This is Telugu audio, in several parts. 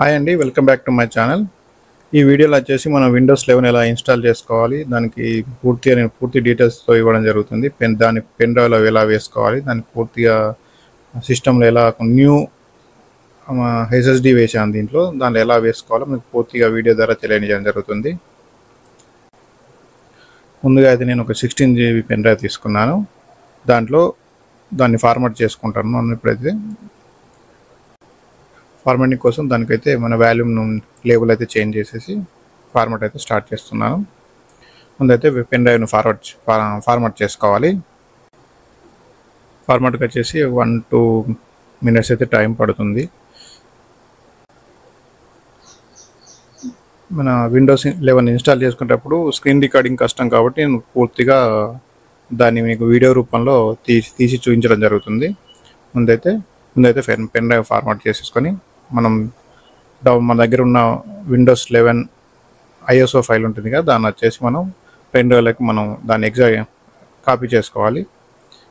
హాయ్ అండి, welcome back to my channel. ఈ వీడియోలో వచ్చేసి మనం విండోస్ 11 ఎలా ఇన్స్టాల్ చేసుకోవాలి, దానికి పూర్తి డీటెయిల్స్తో ఇవ్వడం జరుగుతుంది. పెన్ డ్రైవ్లో ఎలా వేసుకోవాలి, దానికి పూర్తిగా సిస్టంలో ఎలా న్యూ హెచ్ఎస్డి వేసాను దాంట్లో ఎలా వేసుకోవాలో మీకు పూర్తిగా వీడియో ద్వారా తెలియజేయడం జరుగుతుంది. ముందుగా అయితే నేను ఒక 16 GB పెన్ డ్రైవ్ తీసుకున్నాను. దాన్ని ఫార్మాట్ చేసుకుంటాను. ఇప్పుడైతే ఫార్మాటింగ్ కోసం దానికైతే మన వాల్యూమ్ లేబుల్ అయితే చేంజ్ చేసేసి ఫార్మాట్ అయితే స్టార్ట్ చేస్తున్నాను. ముందైతే పెన్ డ్రైవ్ను ఫార్మాట్ చేసుకోవాలి. ఫార్మాట్కి వచ్చేసి 1-2 minutes అయితే టైం పడుతుంది. మన విండోస్ 11 ఇన్స్టాల్ చేసుకునేటప్పుడు స్క్రీన్ రికార్డింగ్ కష్టం కాబట్టి నేను పూర్తిగా దాన్ని మీకు వీడియో రూపంలో తీసి చూపించడం జరుగుతుంది. ముందైతే పెన్ డ్రైవ్ ఫార్మాట్ చేసేసుకొని మన దగ్గర ఉన్న విండోస్ 11 ISO ఫైల్ ఉంటుంది కదా, దాన్ని వచ్చేసి మనం పెన్ డ్రైవ్లోకి దాన్ని కాపీ చేసుకోవాలి.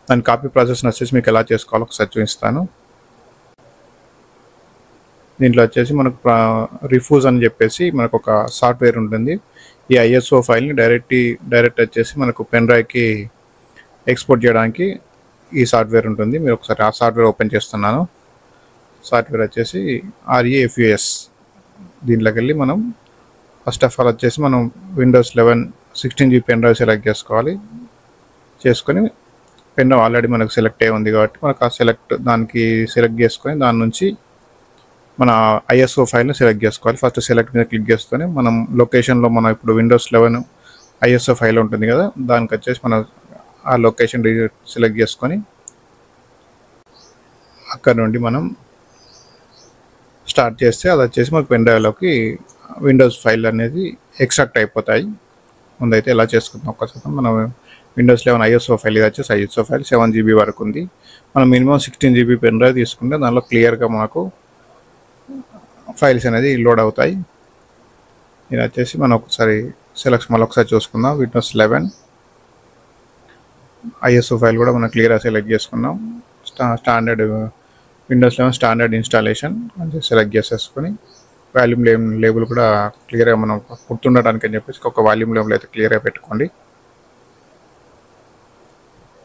దాని కాపీ ప్రాసెస్ని వచ్చేసి మీకు ఎలా చేసుకోవాలో ఒకసారి చూపిస్తాను. దీంట్లో వచ్చేసి మనకు రిఫ్యూజ్ అని చెప్పేసి మనకు ఒక సాఫ్ట్వేర్ ఉంటుంది. ఈ ISO ఫైల్ని డైరెక్ట్ వచ్చేసి మనకు పెన్ డ్రైవ్కి ఎక్స్పోర్ట్ చేయడానికి ఈ సాఫ్ట్వేర్ ఉంటుంది. మీరు ఒకసారి ఆ సాఫ్ట్వేర్ ఓపెన్ చేస్తున్నాను. సాఫ్ట్వేర్ వచ్చేసి REFUS. దీంట్లోకి వెళ్ళి మనం ఫస్ట్ ఆఫ్ ఆల్ వచ్చేసి మనం Windows 11 16 GB pen drive select చేసుకొని పెన్ డ్రైవ్ ఆల్రెడీ మనకు సెలెక్ట్ అయి ఉంది కాబట్టి మనకు దానికి సెలెక్ట్ చేసుకొని దాని నుంచి మన ISO ఫైల్ని సెలెక్ట్ చేసుకోవాలి. ఫస్ట్ సెలెక్ట్ మీద క్లిక్ చేసుకొని మనం లొకేషన్లో ఇప్పుడు విండోస్ 11 ISO ఫైల్ ఉంటుంది కదా, దానికి వచ్చేసి మనం ఆ లొకేషన్ సెలెక్ట్ చేసుకొని అక్కడ నుండి మనం స్టార్ట్ చేస్తే అది వచ్చేసి మనకు పెన్ డ్రైవ్లోకి విండోస్ ఫైల్ అనేది ఎక్స్ట్రాక్ట్ అయిపోతాయి. ముందైతే ఎలా చేసుకుందాం ఒకసారి. మనం విండోస్ 11 ISO ఫైల్, ఇది వచ్చేసి ISO ఫైల్ 7 GB వరకు ఉంది. మనం మినిమం 16 GB పెన్ డ్రైవ్ తీసుకుంటే దానిలో క్లియర్గా మనకు ఫైల్స్ అనేది లోడ్ అవుతాయి. ఇది వచ్చేసి మనం ఒకసారి మళ్ళీ ఒకసారి చూసుకుందాం. విండోస్ 11 ISO ఫైల్ కూడా మనం క్లియర్గా సెలెక్ట్ చేసుకున్నాం. స్టాండర్డ్ విండోస్ 11 స్టాండర్డ్ ఇన్స్టాలేషన్ అని సెలెక్ట్ చేసేసుకొని వాల్యూమ్ లేబుల్ కూడా క్లియర్గా మనం గుర్తుండటానికి అని చెప్పేసి ఒక వాల్యూమ్ లేబుల్ అయితే క్లియర్గా పెట్టుకోండి.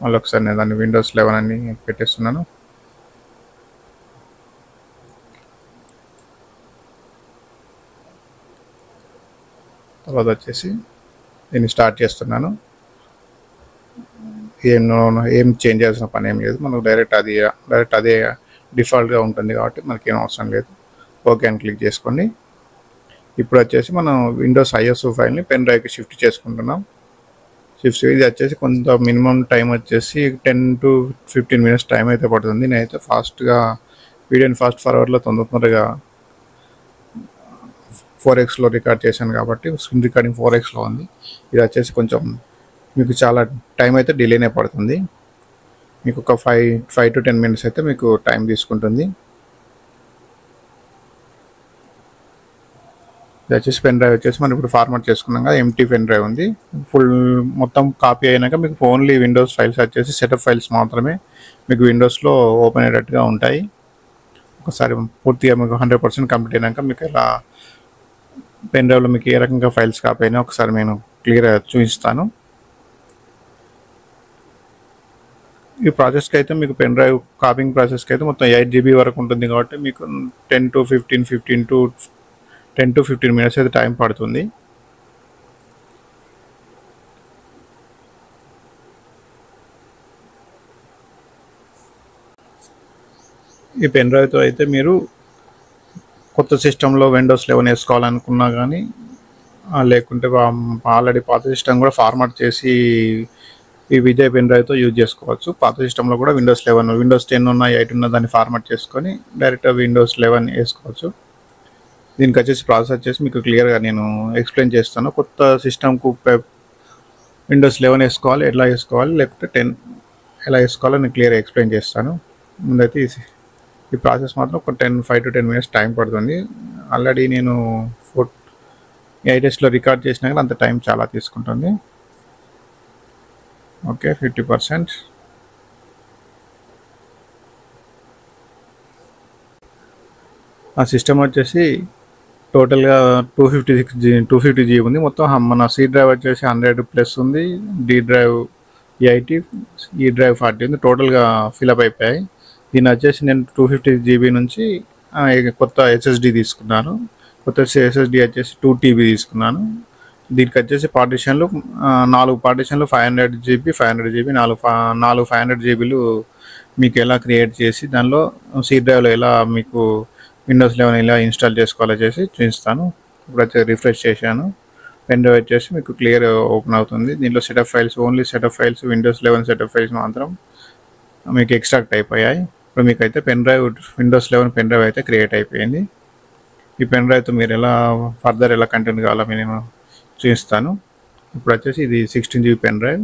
మళ్ళీ ఒకసారి నేను దాన్ని విండోస్ 11 అని పెట్టేస్తున్నాను. తర్వాత వచ్చేసి దీన్ని స్టార్ట్ చేస్తున్నాను. ఏం చేంజ్ చేయాల్సిన పని ఏం లేదు. మనకు డైరెక్ట్ అదే డిఫాల్ట్గా ఉంటుంది కాబట్టి మనకేం అవసరం లేదు. ఓకే అని క్లిక్ చేసుకోండి. ఇప్పుడు వచ్చేసి మనం విండోస్ ISO ఫైల్ని పెన్ డ్రైవ్కి షిఫ్ట్ చేసుకుంటున్నాం. ఇది వచ్చేసి కొంత మినిమం టైం వచ్చేసి 10 to 15 minutes టైం అయితే పడుతుంది. నేనైతే వీడియోని ఫాస్ట్ ఫార్వర్డ్లో తొందరగా 4Xలో రికార్డ్ చేశాను కాబట్టి స్క్రీన్ రికార్డింగ్ 4Xలో ఉంది. ఇది వచ్చేసి కొంచెం మీకు చాలా టైం అయితే డిలేనే పడుతుంది. మీకు ఒక 5 to 10 minutes అయితే మీకు టైం తీసుకుంటుంది. ఇది వచ్చేసి పెన్ డ్రైవ్ వచ్చేసి మనం ఇప్పుడు ఫార్మాట్ చేసుకున్నాం కదా, ఎంటీ పెన్ డ్రైవ్ ఉంది. మొత్తం కాపీ అయినాక మీకు ఓన్లీ విండోస్ ఫైల్స్ వచ్చేసి సెటప్ ఫైల్స్ మాత్రమే మీకు విండోస్లో ఓపెన్ అయ్యేటట్టుగా ఉంటాయి. ఒకసారి పూర్తిగా మీకు 100% కంప్లీట్ అయినాక మీకు ఎలా పెన్ డ్రైవ్లో మీకు ఏ రకంగా ఫైల్స్ కాపీ అయినా ఒకసారి నేను క్లియర్గా చూపిస్తాను. ఈ ప్రాసెస్కి అయితే మీకు పెన్ డ్రైవ్ కాపింగ్ ప్రాసెస్కి అయితే మొత్తం 8 GB వరకు ఉంటుంది కాబట్టి మీకు 10 to 15 minutes అయితే టైం పడుతుంది. ఈ పెన్ డ్రైవ్తో అయితే మీరు కొత్త సిస్టంలో విండోస్ 11 వేసుకోవాలనుకున్నా కానీ, లేకుంటే ఆల్రెడీ పాత సిస్టమ్ కూడా ఫార్మాట్ చేసి ఇదే పెన్ డ్రైవ్తో యూజ్ చేసుకోవచ్చు. పాత సిస్టంలో కూడా విండోస్ 10 ఉన్న 8 ఉన్న దాన్ని ఫార్మాట్ చేసుకొని డైరెక్ట్గా విండోస్ 11 వేసుకోవచ్చు. దీనికి వచ్చేసి ప్రాసెస్ వచ్చేసి మీకు క్లియర్గా నేను ఎక్స్ప్లెయిన్ చేస్తాను. కొత్త సిస్టమ్కు విండోస్ 11 వేసుకోవాలి, ఎట్లా వేసుకోవాలి, లేకపోతే 10 ఎలా వేసుకోవాలో నేను క్లియర్గా ఎక్స్ప్లెయిన్ చేస్తాను. ముందైతే ఈ ప్రాసెస్ మాత్రం ఒక 5 to 10 minutes టైం పడుతుంది. ఆల్రెడీ నేను 8 daysలో రికార్డ్ చేసినా కానీ అంత టైం చాలా తీసుకుంటుంది. ఓకే, 50%. ఆ సిస్టమ్ వచ్చేసి టోటల్గా 250 GB ఉంది. మొత్తం మన సి డ్రైవ్ వచ్చేసి 100+ ఉంది, డి డ్రైవ్ 80, ఈ డ్రైవ్ 40 ఉంది. టోటల్గా ఫిలప్ అయిపోయాయి. దీన్ని వచ్చేసి నేను 250 GB నుంచి కొత్త ఎస్ఎస్డి తీసుకున్నాను. కొత్త ఎస్ఎస్డి వచ్చేసి 2 TB తీసుకున్నాను. దీనికి వచ్చేసి పార్టిషన్లు 4 పార్టిషన్లు 500 GB 500 GB 4 500 GBలు మీకు ఎలా క్రియేట్ చేసి దానిలో సి డ్రైవ్లో ఎలా మీకు విండోస్ 11 ఎలా ఇన్స్టాల్ చేసుకోవాలో చేసి చూపిస్తాను. ఇప్పుడు వచ్చి రిఫ్రెష్ చేశాను. పెన్ డ్రైవ్ వచ్చేసి మీకు క్లియర్ ఓపెన్ అవుతుంది. దీంట్లో setup files, only setup files, Windows 11 setup files మాత్రం మీకు ఎక్స్ట్రాక్ట్ అయిపోయాయి. ఇప్పుడు మీకు అయితే pen drive, Windows 11 pen drive అయితే క్రియేట్ అయిపోయింది. ఈ పెన్ డ్రైవ్తో మీరు ఎలా ఫర్దర్ ఎలా కంటిన్యూ కావాలో నేను చూపిస్తాను. ఇప్పుడు వచ్చేసి ఇది 16 GB పెన్ డ్రైవ్.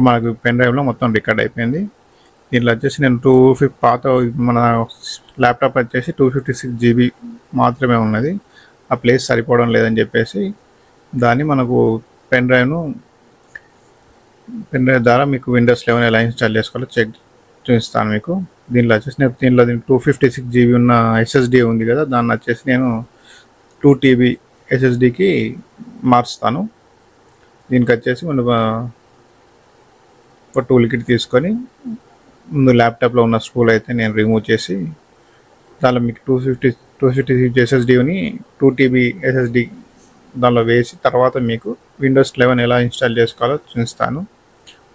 మనకు పెన్ డ్రైవ్లో మొత్తం రికార్డ్ అయిపోయింది. దీంట్లో వచ్చేసి నేను పాత మన ల్యాప్టాప్ వచ్చేసి 256 GB మాత్రమే ఉన్నది. ఆ ప్లేస్ సరిపోవడం లేదని చెప్పేసి దాన్ని మనకు పెన్ డ్రైవ్ ద్వారా మీకు విండోస్ 11 ఎలా ఇన్స్టాల్ చేసుకోవాలో చూపిస్తాను మీకు. దీంట్లో వచ్చేసి దీంట్లో 256 GB ఉన్న ఎస్ఎస్డి ఉంది కదా, దాన్ని వచ్చేసి నేను 2 TB ఎస్ఎస్డికి మార్చుతాను. దీనికి వచ్చేసి మనం ఒక టూల్ కిట్ తీసుకొని ముందు ల్యాప్టాప్లో ఉన్న స్పూల్ అయితే నేను రిమూవ్ చేసి దానిలో మీకు 256 ఎస్ఎస్డిని 2 TB ఎస్ఎస్డి దానిలో వేసి తర్వాత మీకు విండోస్ 11 ఎలా ఇన్స్టాల్ చేసుకోవాలో చూపిస్తాను.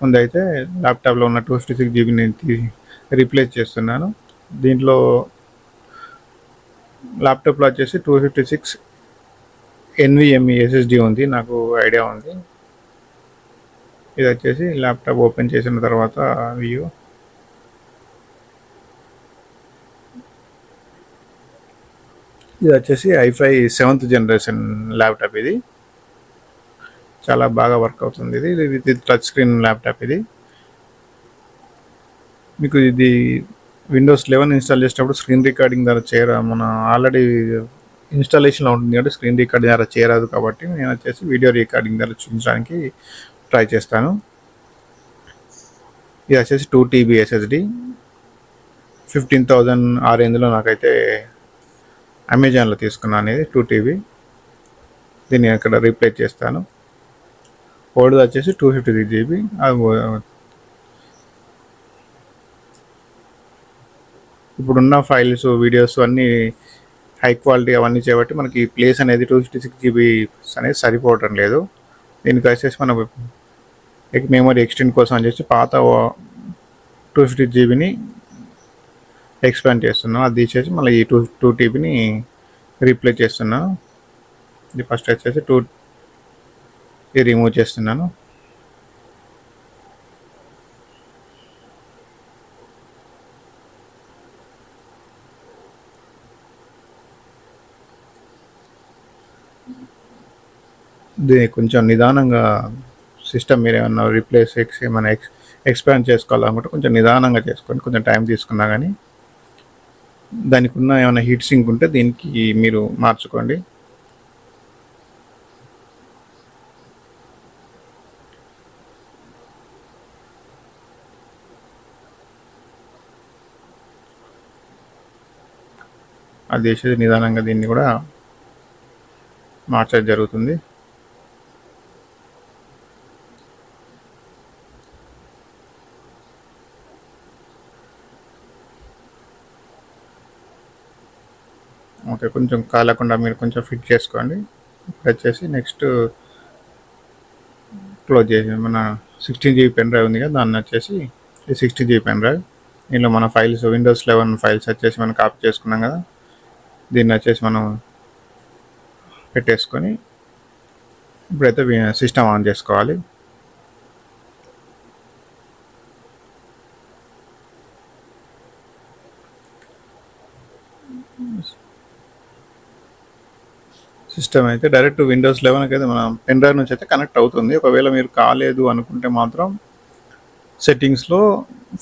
ముందైతే ల్యాప్టాప్లో ఉన్న 256 GBని రీప్లేస్ చేస్తున్నాను. దీంట్లో ల్యాప్టాప్లో వచ్చేసి 256 NVMe ఎస్ఎస్డి ఉంది, నాకు ఐడియా ఉంది. ఇది వచ్చేసి ల్యాప్టాప్ ఓపెన్ చేసిన తర్వాత వ్యూ ఇది వచ్చేసి i5 7th జనరేషన్ ల్యాప్టాప్. ఇది చాలా బాగా వర్క్ అవుతుంది. ఇది టచ్ స్క్రీన్ ల్యాప్టాప్. ఇది మీకు ఇది విండోస్ 11 ఇన్స్టాల్ చేసేటప్పుడు స్క్రీన్ రికార్డింగ్ ద్వారా మన ఆల్రెడీ ఇన్స్టాలేషన్లో ఉంటుంది కాబట్టి స్క్రీన్ రికార్డింగ్ ద్వారా చేయరాదు. కాబట్టి నేను వచ్చేసి వీడియో రికార్డింగ్ ద్వారా చూపించడానికి ట్రై చేస్తాను. ఇది వచ్చేసి 2 TB ఎస్ఎస్డి 15,000 ఆ రేంజ్లో నాకైతే అమెజాన్లో తీసుకున్నాను. ఇది 2 TB. దీన్ని అక్కడ రీప్లేస్ చేస్తాను. ఓల్డ్ వచ్చేసి 256 GB. ఇప్పుడున్న ఫైల్స్, వీడియోస్ అన్నీ హై క్వాలిటీ అవన్నీ చేయబట్టి మనకి ప్లేస్ అనేది 256 GB అనేది సరిపోవటం లేదు. దీనికి వచ్చేసి మనం మెమరీ ఎక్స్టెండ్ కోసం అని చెప్పి పాత 256 GBని ఎక్స్పాండ్ చేస్తున్నాను. అది తీసేసి మళ్ళీ ఈ 2 TBని రీప్లేస్ చేస్తున్నాను. ఇది ఫస్ట్ వచ్చేసి ఇది రిమూవ్ చేస్తున్నాను. దీన్ని కొంచెం నిదానంగా సిస్టమ్ మీరు ఏమన్నా ఏమైనా ఎక్స్పాండ్ చేసుకోవాలనుకుంటే కొంచెం నిదానంగా చేసుకోండి. కొంచెం టైం తీసుకున్నా కానీ దానికి ఉన్న ఏమైనా హీట్ సింక్ ఉంటే దీనికి మీరు మార్చుకోండి. అది చేసేది నిదానంగా దీన్ని కూడా మార్చడం జరుగుతుంది. ఓకే, కొంచెం కాలకుండా మీరు కొంచెం ఫిట్ చేసుకోండి. వచ్చేసి నెక్స్ట్ క్లోజ్ చేసి మన 16 GB పెన్ డ్రైవ్ ఉంది కదా, దాన్ని వచ్చేసి ఈ 16 GB పెన్ డ్రైవ్, దీనిలో మన ఫైల్స్ విండోస్ 11 ఫైల్స్ వచ్చేసి మనం కాపీ చేసుకున్నాం కదా, దీన్ని వచ్చేసి మనం పెట్టేసుకొని ఇప్పుడైతే సిస్టమ్ ఆన్ చేసుకోవాలి. సిస్టమ్ అయితే డైరెక్ట్ విండోస్ 11 అయితే మన పెన్ డ్రైవ్ నుంచి అయితే కనెక్ట్ అవుతుంది. ఒకవేళ మీరు కాలేదు అనుకుంటే మాత్రం సెట్టింగ్స్లో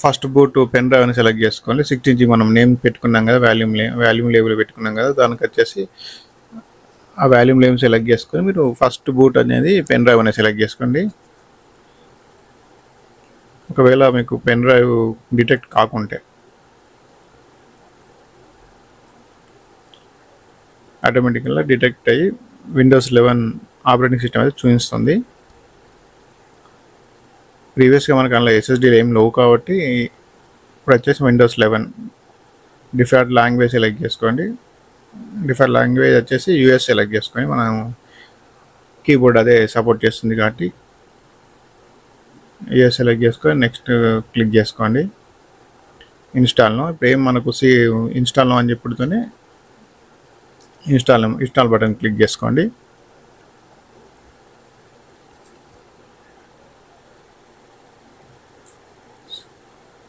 ఫస్ట్ బూట్ పెన్ డ్రైవ్ని సెలెక్ట్ చేసుకోండి. 16 GB మనం నేమ్ పెట్టుకున్నాం కదా, వాల్యూమ్ లేబుల్ పెట్టుకున్నాం కదా, దానికి వచ్చేసి ఆ వాల్యూమ్ లేబుల్ సెలెక్ట్ చేసుకొని మీరు ఫస్ట్ బూట్ అనేది పెన్ డ్రైవ్ అనేది సెలెక్ట్ చేసుకోండి. ఒకవేళ మీకు పెన్ డ్రైవ్ డిటెక్ట్ కాకుంటే ఆటోమేటిక్గా డిటెక్ట్ అయ్యి విండోస్ 11 ఆపరేటింగ్ సిస్టమ్ అయితే చూపిస్తుంది. ప్రీవియస్గా మనకు అందులో ఎస్ఎస్డీలు ఏం లేవు కాబట్టి ఇప్పుడు వచ్చేసి విండోస్ 11 డిఫాల్ట్ లాంగ్వేజ్ సెలెక్ట్ చేసుకోండి. డిఫాల్ట్ లాంగ్వేజ్ వచ్చేసి యూఎస్ సెలెక్ట్ చేసుకొని మనం కీబోర్డ్ అదే సపోర్ట్ చేస్తుంది కాబట్టి యూఎస్ సెలెక్ట్ చేసుకొని నెక్స్ట్ క్లిక్ చేసుకోండి. ఇన్స్టాల్ను ఇప్పుడు ఏం మనకు ఇన్స్టాల్ను అని చెప్పుడుతోనే ఇన్స్టాల్ బటన్ క్లిక్ చేసుకోండి.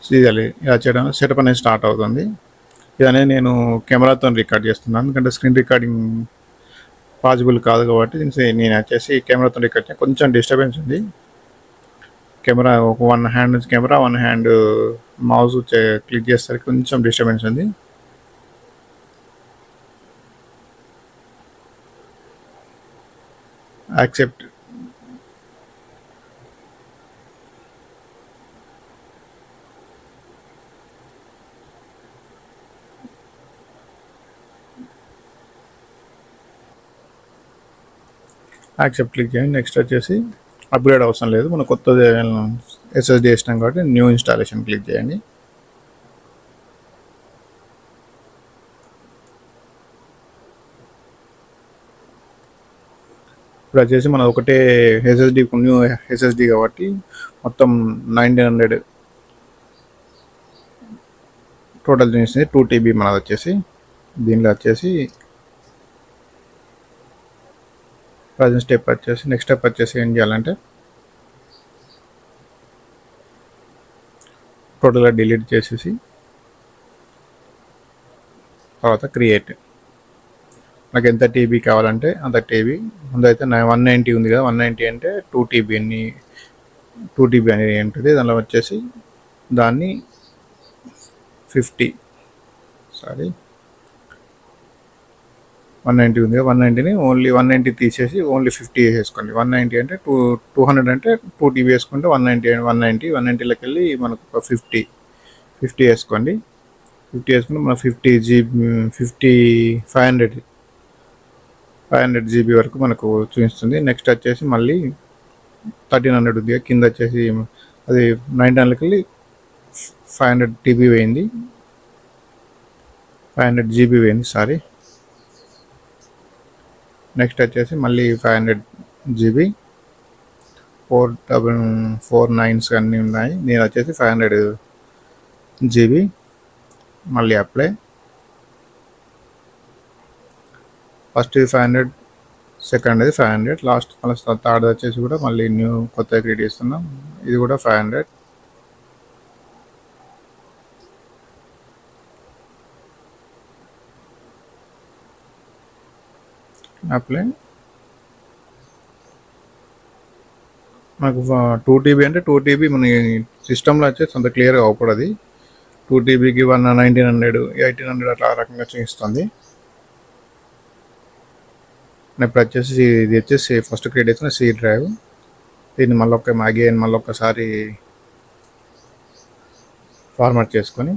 సీరియల్లీ ఇలా చేయడం సెటప్ అనేది స్టార్ట్ అవుతుంది. ఇదనే నేను కెమెరాతో రికార్డ్ చేస్తున్నాను, ఎందుకంటే స్క్రీన్ రికార్డింగ్ పాసిబుల్ కాదు కాబట్టి నేను వచ్చేసి కెమెరాతో రికార్డ్ కొంచెం డిస్టర్బెన్స్ ఉంది. కెమెరా ఒక one hand camera, one hand mouse click చేసేసరికి కొంచెం డిస్టర్బెన్స్ ఉంది. యాక్సెప్ట్ క్లిక్ చేయండి. నెక్స్ట్ వచ్చేసి అప్గ్రేడ్ అవసరం లేదు, మనం కొత్తది ఎస్ఎస్డి వేసినాం కాబట్టి న్యూ ఇన్స్టాలేషన్ క్లిక్ చేయండి. ఇప్పుడు వచ్చేసి మనం ఒకటే ఎస్ఎస్డి న్యూ ఎస్ఎస్డి కాబట్టి మొత్తం 1900 టోటల్ చేసింది. 2 TB మనది వచ్చేసి. దీనిలో వచ్చేసి ప్రజెంట్ స్టెప్ వచ్చేసి నెక్స్ట్ స్టెప్ వచ్చేసి ఏం చేయాలంటే టోటల్గా డిలీట్ చేసేసి తర్వాత క్రియేట్. నాకు ఎంత టీబీ కావాలంటే అంత టీబీ. ముందైతే 190 ఉంది కదా, 190 అంటే 2 TB అని 2 TB అనేది ఉంటుంది. దానిలో వచ్చేసి దాన్ని 190 ఉంది కదా, 190ని ఓన్లీ 190 తీసేసి ఓన్లీ 50 వేసేసుకోండి. 190 అంటే 200 అంటే 2 TB వేసుకుంటే 190లోకి వెళ్ళి మనకు ఒక 50 వేసుకోండి. 50 వేసుకుంటే మన 500 GB వరకు మనకు చూపిస్తుంది. నెక్స్ట్ వచ్చేసి మళ్ళీ 1300 ఉంది కింద వచ్చేసి అది 900లోకి వెళ్ళి 500 TB పోయింది, 500 GB పోయింది సారీ. నెక్స్ట్ వచ్చేసి మళ్ళీ 500 GB 499 అన్నీ ఉన్నాయి. నేను వచ్చేసి 500 GB మళ్ళీ అప్లై. ఫస్ట్ 500, సెకండ్ అది 500, లాస్ట్ మళ్ళీ థర్డ్ వచ్చేసి కూడా మళ్ళీ న్యూ కొత్తగా క్రియేట్ చేస్తున్నాం. ఇది కూడా 500. అప్లై. మనకు 2 TB అంటే 2 TB మన సిస్టంలో వచ్చేసి అంత క్లియర్గా అవపడది. 2 TBకి 1900, 1800 అట్లా రకంగా చూపిస్తుంది. ఇప్పుడు వచ్చేసి ఇది వచ్చేసి ఫస్ట్ క్రియేట్ చేసిన C డ్రైవ్. దీన్ని మళ్ళీ ఒక్కసారి ఫార్మాట్ చేసుకొని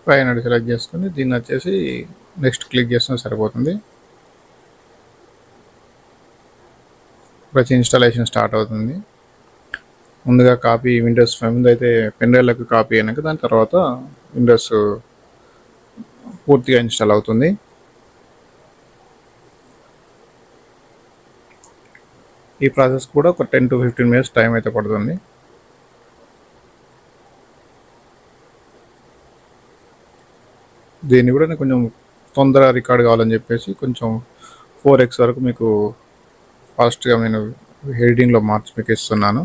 పైన సెలెక్ట్ చేసుకొని దీన్ని వచ్చేసి నెక్స్ట్ క్లిక్ చేస్తే సరిపోతుంది. ఇప్పుడు ఇన్స్టాలేషన్ స్టార్ట్ అవుతుంది. ముందుగా కాపీ విండోస్ ముందు అయితే పెన్ డ్రైవ్లకు కాపీ అయినాక దాని తర్వాత విండోస్ పూర్తిగా ఇన్స్టాల్ అవుతుంది. ఈ ప్రాసెస్ కూడా ఒక 10 to 15 minutes టైం అయితే పడుతుంది. దీన్ని కూడా నేను కొంచెం తొందరగా రికార్డ్ కావాలని చెప్పేసి కొంచెం 4x వరకు మీకు ఫాస్ట్గా నేను ఎడిటింగ్లో మార్చి మీకు ఇస్తున్నాను.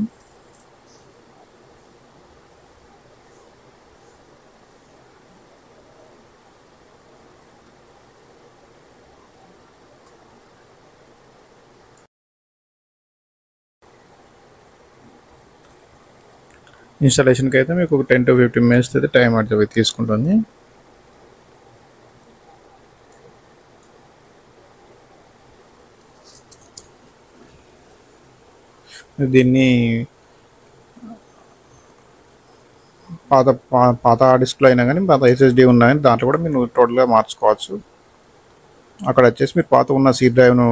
ఇన్స్టాలేషన్కి అయితే మీకు ఒక 10 to 15 minutes అయితే టైం అయితే తీసుకుంటుంది. దీన్ని పాత డిస్క్లో అయినా కానీ పాత ఎస్ఎస్డి ఉన్నా కానీ దాంట్లో కూడా మీరు టోటల్గా మార్చుకోవచ్చు. అక్కడ వచ్చేసి మీరు పాత ఉన్న సి డ్రైవ్ను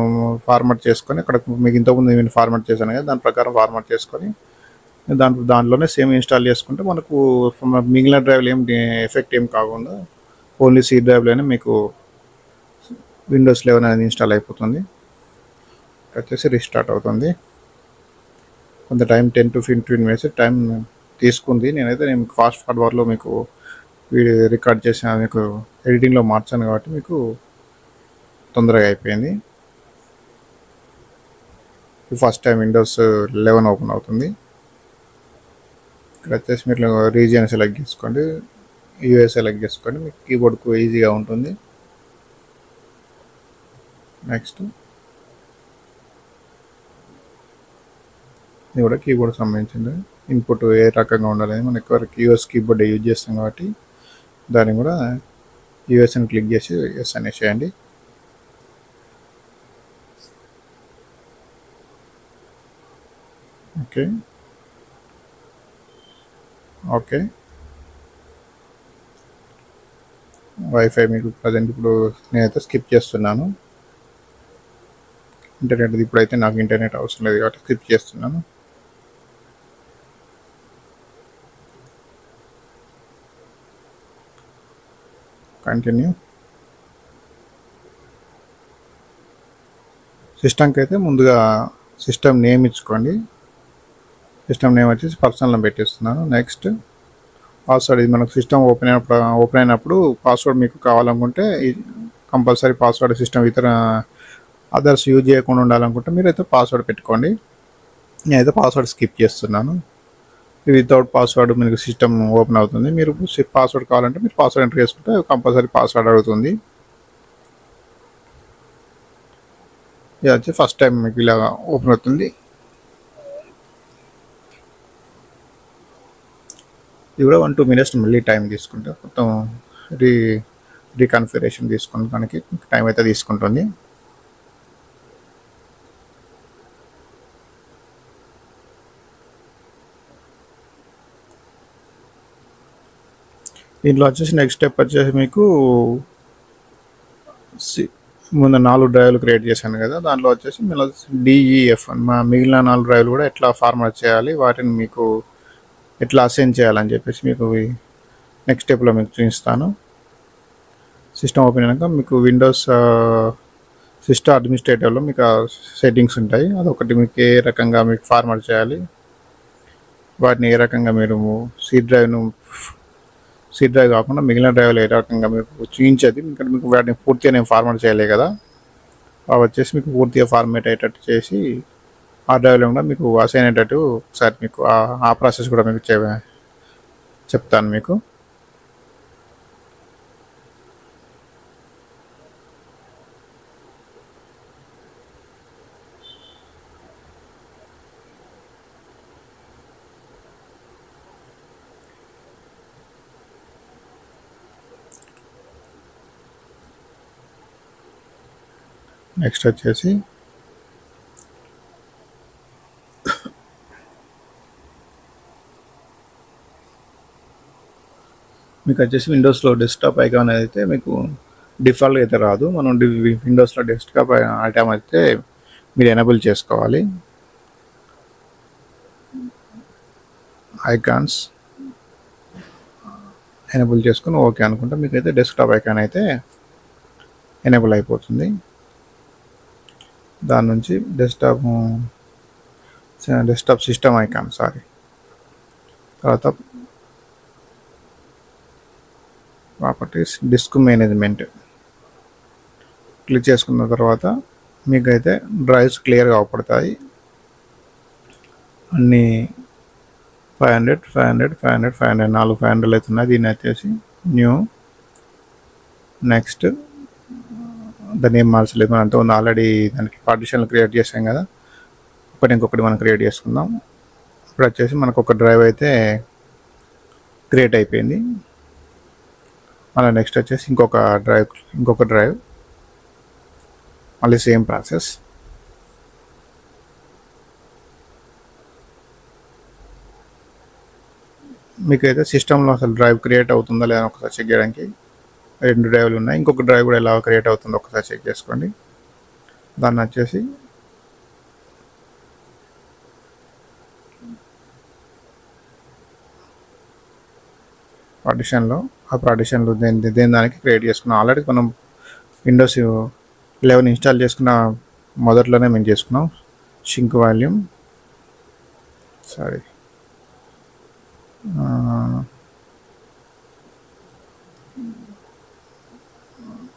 ఫార్మాట్ చేసుకొని, అక్కడ మీకు ఇంతకుముందు నేను ఫార్మాట్ చేశాను కదా దాని ప్రకారం ఫార్మాట్ చేసుకొని దాంట్లోనే సేమ్ ఇన్స్టాల్ చేసుకుంటే మనకు మిగిలిన డ్రైవ్లు ఏం ఎఫెక్ట్ ఏం కాకుండా ఓన్లీ సి డ్రైవ్లోనే మీకు విండోస్ 11 అనేది ఇన్స్టాల్ అయిపోతుంది. వచ్చేసి రీస్టార్ట్ అవుతుంది. కొంత టైం 10 to 15 మినిట్స్ టైం తీసుకుంది. నేను ఫాస్ట్ ఫార్వర్డ్లో మీకు వీడియో రికార్డ్ చేసిన మీకు ఎడిటింగ్లో మార్చాను కాబట్టి మీకు తొందరగా అయిపోయింది. ఫస్ట్ టైం విండోస్ 11 ఓపెన్ అవుతుంది. ఇక్కడ వచ్చేసి మీరు రీజియన్ సెలెక్ట్ చేసుకోండి, యూఎస్ సెలెక్ట్ చేసుకోండి, మీకు కీబోర్డ్కు ఈజీగా ఉంటుంది. నెక్స్ట్ ఇది కూడా కీబోర్డ్ సంబంధించింది. ఇన్పుట్ ఏ రకంగా ఉండాలని మనం ఎక్కువ యూఎస్ కీబోర్డ్ యూజ్ చేస్తాం కాబట్టి దాన్ని కూడా యూఎస్ అని క్లిక్ చేసి ఎస్ అనేసి చేయండి. ఓకే ఓకే వైఫై మీకు ప్రజెంట్ ఇప్పుడు నేనైతే స్కిప్ చేస్తున్నాను. ఇంటర్నెట్ ఇప్పుడైతే నాకు ఇంటర్నెట్ అవసరం లేదు కాబట్టి స్కిప్ చేస్తున్నాను. కంటిన్యూ. సిస్టమ్కి అయితే ముందుగా సిస్టమ్ నేమ్ ఇచ్చుకోండి. సిస్టమ్ నేమ్ వచ్చేసి పర్సనల్లో పెట్టిస్తున్నాను. నెక్స్ట్ పాస్వర్డ్, ఇది మనకు సిస్టమ్ ఓపెన్ అయినప్పుడు పాస్వర్డ్ మీకు కావాలనుకుంటే కంపల్సరీ పాస్వర్డ్ సిస్టమ్ ఇతర అదర్స్ యూజ్ చేయకుండా ఉండాలనుకుంటే మీరైతే పాస్వర్డ్ పెట్టుకోండి. నేనైతే పాస్వర్డ్ స్కిప్ చేస్తున్నాను. వితౌట్ పాస్వర్డ్ మీకు సిస్టమ్ ఓపెన్ అవుతుంది. మీరు పాస్వర్డ్ కావాలంటే మీరు పాస్వర్డ్ ఎంటర్ చేసుకుంటే కంపల్సరీ పాస్వర్డ్ అడుగుతుంది. ఇది వచ్చి ఫస్ట్ టైం మీకు ఇలా ఓపెన్ అవుతుంది. ఇది కూడా 1-2 మినిట్స్ మళ్ళీ టైం తీసుకుంటే మొత్తం రీకన్ఫిగరేషన్ తీసుకుంటానికి టైం అయితే తీసుకుంటుంది. దీంట్లో వచ్చేసి నెక్స్ట్ స్టెప్ వచ్చేసి మీకు ముందు 4 డ్రైవ్లు క్రియేట్ చేశాను కదా, దాంట్లో వచ్చేసి మళ్ళీ డిఈఎఫ్ మిగిలిన 4 డ్రైవ్లు కూడా ఎట్లా ఫార్మాట్ చేయాలి, వాటిని మీకు ఎట్లా అసైన్ చేయాలని చెప్పేసి మీకు నెక్స్ట్ స్టెప్లో మీకు చూపిస్తాను. సిస్టమ్ ఓపెన్ అయినాక మీకు విండోస్ సిస్టమ్ అడ్మినిస్ట్రేటివ్లో మీకు సెట్టింగ్స్ ఉంటాయి. అదొకటి మీకు ఏ రకంగా మీకు ఫార్మాట్ చేయాలి, వాటిని ఏ రకంగా మీరు సి డ్రైవ్ కాకుండా మిగిలిన డ్రైవ్లు ఏ రకంగా మీకు చూపించేది. ఎందుకంటే మీకు వాటిని పూర్తిగా నేను ఫార్మాట్ చేయలే కదా, అవి వచ్చేసి మీకు పూర్తిగా ఫార్మాట్ అయ్యేటట్టు చేసి ఆ డ్రైవ్లో కూడా మీకు అసైన్ అయ్యేటట్టు ఒకసారి మీకు ఆ ప్రాసెస్ కూడా మీకు చెప్తాను మీకు. నెక్స్ట్ వచ్చేసి మీకు వచ్చేసి విండోస్లో డెస్క్టాప్ ఐకాన్ అయితే మీకు డిఫాల్ట్గా అయితే రాదు. మనం విండోస్లో డెస్క్టాప్ ఐకాన్ అయితే మీరు ఎనేబుల్ చేసుకోవాలి. ఐకాన్స్ ఎనేబుల్ చేసుకుని ఓకే అనుకుంటే మీకు అయితే డెస్క్టాప్ ఐకాన్ అయితే ఎనేబుల్ అయిపోతుంది. దాని నుంచి డెస్క్టాప్ సిస్టమ్ ఐకాన్ తర్వాత ప్రాపర్టీస్ డిస్క్ మేనేజ్మెంట్ క్లిక్ చేసుకున్న తర్వాత మీకైతే డ్రైవ్స్ క్లియర్గా అవపడతాయి. అన్నీ 500 4 500 అవుతున్నాయి. దీన్ని వచ్చేసి న్యూ. నెక్స్ట్ దాన్ని ఏం మార్చలేదు, మనం అంతా ఆల్రెడీ దానికి పార్టిషన్లు క్రియేట్ చేసాం కదా, ఇంకొకటి మనం క్రియేట్ చేసుకుందాం. ఇప్పుడు వచ్చేసి మనకు ఒక డ్రైవ్ అయితే క్రియేట్ అయిపోయింది. మళ్ళీ నెక్స్ట్ వచ్చేసి ఇంకొక డ్రైవ్ మళ్ళీ సేమ్ ప్రాసెస్. మీకైతే సిస్టంలో అసలు డ్రైవ్ క్రియేట్ అవుతుందా లేదా ఒకసారి చెక్ చేయడానికి 2 డ్రైవ్లు ఉన్నాయి. ఇంకొక డ్రైవ్ కూడా ఎలా క్రియేట్ అవుతుందో ఒకసారి చెక్ చేసుకోండి. దాన్ని వచ్చేసి పార్టిషన్లో దేని దానికి క్రియేట్ చేసుకున్నాం. ఆల్రెడీ మనం విండోస్ 11 ఇన్స్టాల్ చేసుకున్న మొదట్లోనే మేము చేసుకున్నాం. షింక్ వాల్యూమ్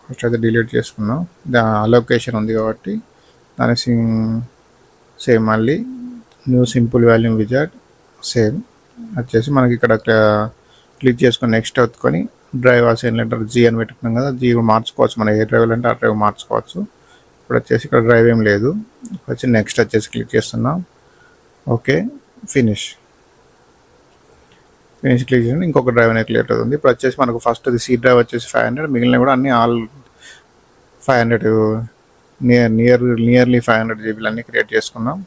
ఫస్ట్ అయితే డిలీట్ చేసుకున్నాం. అలొకేషన్ ఉంది కాబట్టి దాని సేమ్ మళ్ళీ new simple volume wizard same వచ్చేసి మనకి ఇక్కడ క్లిక్ చేసుకొని నెక్స్ట్ ఒత్తుకొని డ్రైవ్ అసైన్ లెటర్ జీ అని పెట్టుకున్నాం కదా, జీ మార్చుకోవచ్చు. మనం ఏ డ్రైవ్ అంటే ఆ డ్రైవ్ మార్చుకోవచ్చు. ఇప్పుడు వచ్చేసి ఇక్కడ డ్రైవ్ ఏం లేదు, వచ్చి నెక్స్ట్ వచ్చేసి క్లిక్ చేస్తున్నాం. ఓకే, ఫినిష్ క్లిక్ చేసి ఇంకొక డ్రైవ్ అనేది క్లియర్ అవుతుంది. ఇప్పుడు వచ్చేసి మనకు ఫస్ట్ సి డ్రైవ్ వచ్చేసి 500, మిగిలిన కూడా అన్ని ఆల్ 500 నియర్లీ 500 జీబీలు అన్నీ క్రియేట్ చేసుకున్నాం.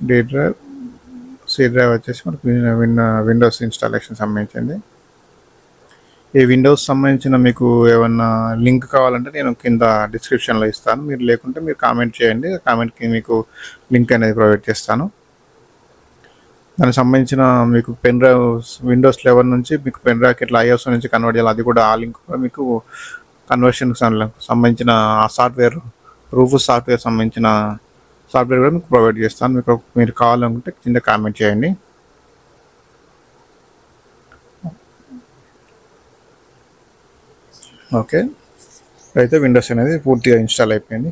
డి డ్రైవ్, సి డ్రైవ్ వచ్చేసి మనకు విండోస్ ఇన్స్టాలేషన్ సంబంధించింది. ఈ విండోస్ సంబంధించిన మీకు ఏమన్నా లింక్ కావాలంటే నేను కింద డిస్క్రిప్షన్లో ఇస్తాను. మీరు లేకుంటే మీరు కామెంట్ చేయండి, కామెంట్కి మీకు లింక్ అనేది ప్రొవైడ్ చేస్తాను. దానికి సంబంధించిన మీకు పెన్ డ్రైవ్ విండోస్ 11 నుంచి మీకు పెన్ డ్రైవ్కి ఇట్లా ఐఎస్ నుంచి కన్వర్ట్ చేయాలి, అది కూడా ఆ లింక్ కూడా మీకు కన్వర్షన్కి సంబంధించిన ఆ సాఫ్ట్వేర్ రూఫ్ సాఫ్ట్వేర్ సంబంధించిన సాఫ్ట్వేర్ కూడా మీకు ప్రొవైడ్ చేస్తాను. మీరు కావాలనుకుంటే కింద కామెంట్ చేయండి. ఓకే, అయితే విండోస్ అనేది పూర్తిగా ఇన్స్టాల్ అయిపోయింది.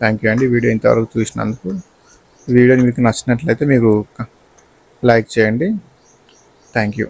థ్యాంక్ యూ అండి వీడియో ఇంతవరకు చూసినందుకు. వీడియో మీకు నచ్చినట్లయితే మీరు లైక్ చేయండి. Thank you.